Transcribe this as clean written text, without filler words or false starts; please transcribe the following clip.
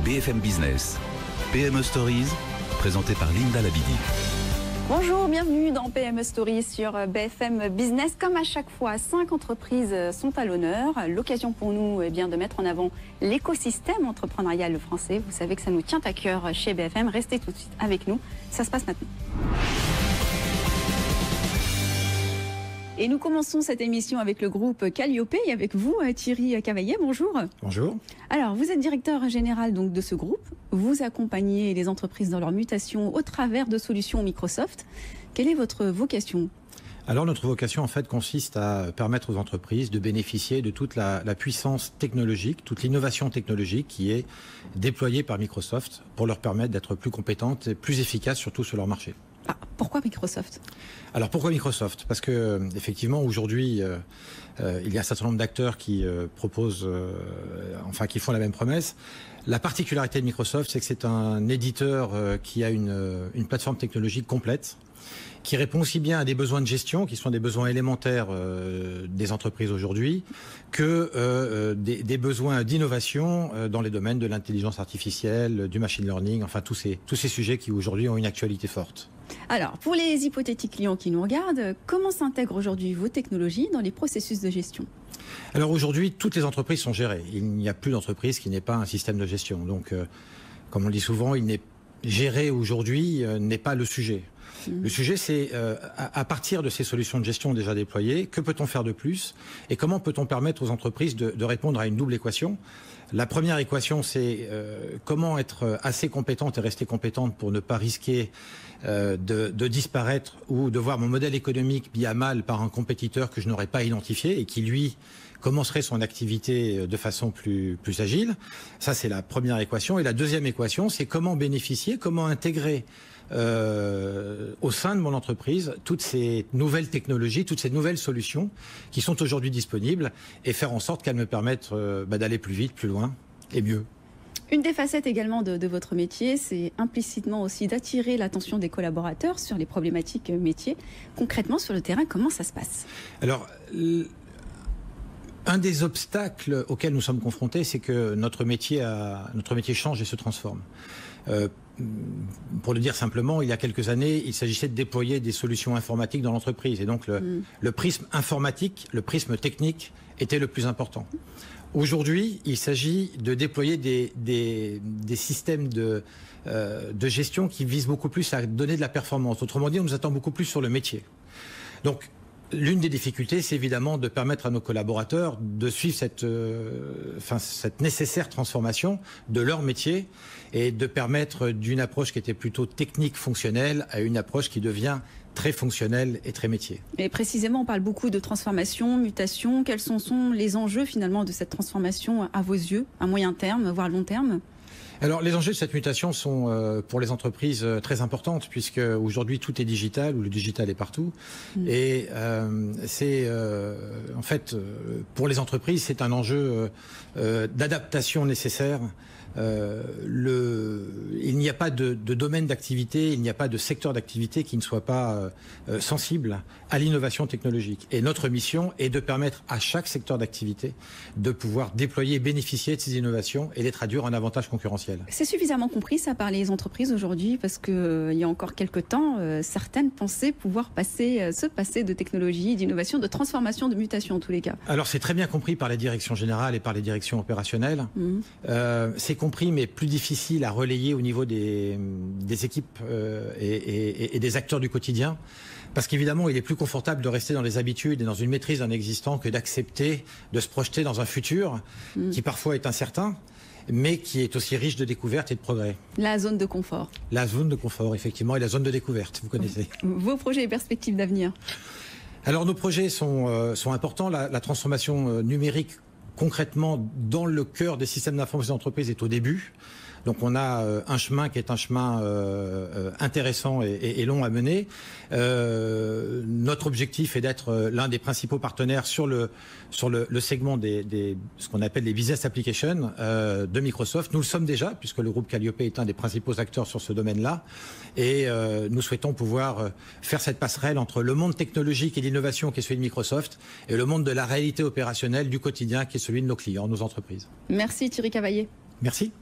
BFM Business. PME Stories, présenté par Linda Labidi. Bonjour, bienvenue dans PME Stories sur BFM Business. Comme à chaque fois, 5 entreprises sont à l'honneur. L'occasion pour nous est bien de mettre en avant l'écosystème entrepreneurial français. Vous savez que ça nous tient à cœur chez BFM. Restez tout de suite avec nous. Ça se passe maintenant. Et nous commençons cette émission avec le groupe Calliope et avec vous, Thierry Cavaillet. Bonjour. Bonjour. Alors, vous êtes directeur général donc, de ce groupe. Vous accompagnez les entreprises dans leur mutation au travers de solutions Microsoft. Quelle est votre vocation ? Alors, notre vocation, en fait, consiste à permettre aux entreprises de bénéficier de toute la puissance technologique, toute l'innovation technologique qui est déployée par Microsoft pour leur permettre d'être plus compétentes et plus efficaces, surtout sur leur marché. Ah, pourquoi Microsoft ? Alors pourquoi Microsoft ? Parce que effectivement aujourd'hui il y a un certain nombre d'acteurs qui proposent, qui font la même promesse. La particularité de Microsoft, c'est que c'est un éditeur qui a une plateforme technologique complète, qui répond aussi bien à des besoins de gestion, qui sont des besoins élémentaires des entreprises aujourd'hui, que des besoins d'innovation dans les domaines de l'intelligence artificielle, du machine learning, enfin tous ces sujets qui aujourd'hui ont une actualité forte. Alors, pour les hypothétiques clients qui nous regardent, comment s'intègrent aujourd'hui vos technologies dans les processus de gestion ? Alors aujourd'hui, toutes les entreprises sont gérées. Il n'y a plus d'entreprise qui n'ait pas un système de gestion. Donc, comme on le dit souvent, gérer aujourd'hui n'est pas le sujet. Le sujet, c'est à partir de ces solutions de gestion déjà déployées, que peut-on faire de plus et comment peut-on permettre aux entreprises de répondre à une double équation. La première équation, c'est comment être assez compétente et rester compétente pour ne pas risquer de disparaître ou de voir mon modèle économique mis à mal par un compétiteur que je n'aurais pas identifié et qui, lui, commencerait son activité de façon plus agile. Ça, c'est la première équation. Et la deuxième équation, c'est comment bénéficier, comment intégrer au sein de mon entreprise toutes ces nouvelles technologies, toutes ces nouvelles solutions qui sont aujourd'hui disponibles et faire en sorte qu'elles me permettent d'aller plus vite, plus loin et mieux. Une des facettes également de votre métier, c'est implicitement aussi d'attirer l'attention des collaborateurs sur les problématiques métiers. Concrètement, sur le terrain, comment ça se passe ? Alors, un des obstacles auxquels nous sommes confrontés, c'est que notre métier change et se transforme. Pour le dire simplement, il y a quelques années, il s'agissait de déployer des solutions informatiques dans l'entreprise. Et donc, le prisme informatique, le prisme technique était le plus important. Aujourd'hui, il s'agit de déployer des systèmes de gestion qui visent beaucoup plus à donner de la performance. Autrement dit, on nous attend beaucoup plus sur le métier. Donc, l'une des difficultés, c'est évidemment de permettre à nos collaborateurs de suivre cette nécessaire transformation de leur métier et de permettre d'une approche qui était plutôt technique, fonctionnelle, à une approche qui devient très fonctionnelle et très métier. Et précisément, on parle beaucoup de transformation, mutation. Quels sont les enjeux finalement de cette transformation à vos yeux, à moyen terme, voire long terme ? Alors, les enjeux de cette mutation sont pour les entreprises très importantes puisque aujourd'hui tout est digital ou le digital est partout. Et c'est en fait pour les entreprises c'est un enjeu d'adaptation nécessaire. Il n'y a pas de domaine d'activité, il n'y a pas de secteur d'activité qui ne soit pas sensible à l'innovation technologique. Et notre mission est de permettre à chaque secteur d'activité de pouvoir déployer et bénéficier de ces innovations et les traduire en avantages concurrentiels. C'est suffisamment compris ça par les entreprises aujourd'hui parce qu'il y a encore quelques temps, certaines pensaient pouvoir se passer de technologie, d'innovation, de transformation, de mutation en tous les cas. Alors c'est très bien compris par les directions générales et par les directions opérationnelles. C'est compris mais plus difficile à relayer au niveau des équipes et des acteurs du quotidien. Parce qu'évidemment, il est plus confortable de rester dans les habitudes et dans une maîtrise d'un existant que d'accepter de se projeter dans un futur qui parfois est incertain, mais qui est aussi riche de découvertes et de progrès. La zone de confort. La zone de confort, effectivement, et la zone de découverte, vous connaissez. Vos projets et perspectives d'avenir ? Alors, nos projets sont importants. La transformation numérique, concrètement, dans le cœur des systèmes d'information d'entreprise est au début. Donc on a un chemin qui est un chemin intéressant et long à mener. Notre objectif est d'être l'un des principaux partenaires sur le segment ce qu'on appelle les business applications de Microsoft. Nous le sommes déjà, puisque le groupe Calliope est un des principaux acteurs sur ce domaine-là. Et nous souhaitons pouvoir faire cette passerelle entre le monde technologique et d'innovation qui est celui de Microsoft et le monde de la réalité opérationnelle du quotidien qui est celui de nos clients, nos entreprises. Merci Thierry Cavaillet. Merci.